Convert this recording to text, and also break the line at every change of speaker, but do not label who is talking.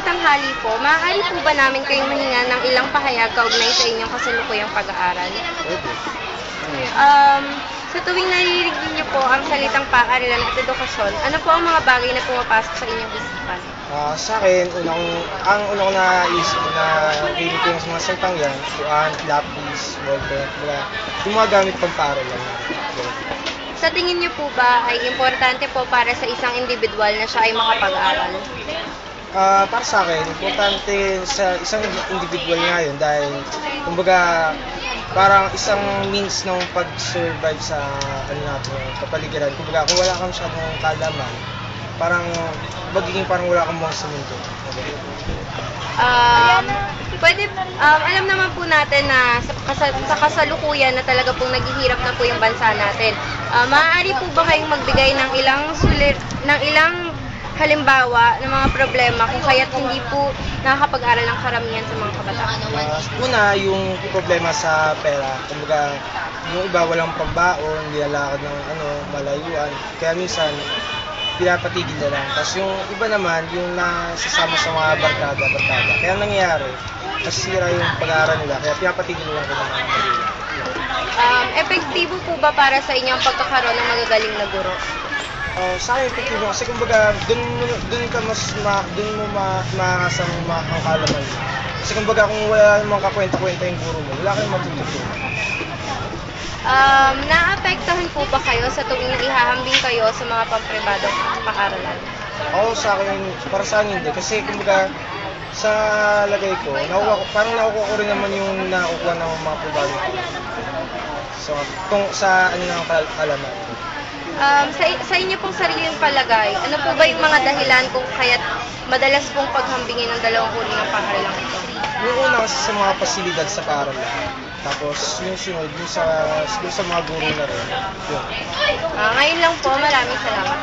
tanghali po. Maaari po ba namin kayong mahinga ng ilang pahayag kaugnay sa inyong kasalukuyang pag-aaral?
Pwede.
Sa tuwing naririnig niyo po ang salitang paaralan at edukasyon, ano po ang mga bagay na pumapasok sa inyong isipan?
Sa akin, ang una ko naisip na feeling ko yung mga salitang yan, tuan, lapis, ballpen, yung mga gamit pang paaralan.
Sa tingin niyo po ba ay importante po para sa isang individual na siya ay makapag-aral?
Para sa akin, importante sa isang individual nga yun dahil, kumbaga, parang isang means ng pag-survive sa kapaligiran. Kumbaga, kung wala kang masyadong kaalaman, parang parang wala kang buwang sa mundo.
Alam naman po natin na sa kasalukuyan na talaga pong naghihirap na po yung bansa natin. Maaari po ba kayong magbigay ng ilang halimbawa ng mga problema kung kaya't hindi po nakakapag-aral ng karamihan sa mga kabataan?
Una, yung problema sa pera. Kumbaga, yung iba walang pambaon, nilalakad ng malayuan. Kaya minsan, pinapatigil na lang. Tapos yung iba naman, yung nasasama sa mga barkada. Kaya nangyayari, nasisira yung pag-aaral nila. Kaya pinapatigil na lang ng mga magulang.
Epektibo po ba para sa inyo ang pagkakaroon ng magagaling na guro?
Sa akin, epektibo kasi kumbaga, dun mo makakasa ang kaalaman mo. Kasi kumbaga, kung wala namang kakwenta-kwenta yung guro mo, wala kayong matututunan.
Naapektuhan po ba kayo sa tuwing naihahambing kayo sa mga pampribadong paaralan?
Sa akin, para sa akin hindi. Kasi kumbaga, sa lagay ko, parang nakukuha ko rin naman yung nakukuha ng mga pribado ko. So, sa ng kaalaman.
Sa inyo pong sariling palagay, ano po ba yung mga dahilan kung kaya't madalas pong paghambingin ng dalawang uri ng paaralan ito?
Yung una kasi sa mga pasilidad sa paaralan. Tapos yung sunod, yung sa mga guro na rin. Yun.
Ngayon lang po, maraming salamat.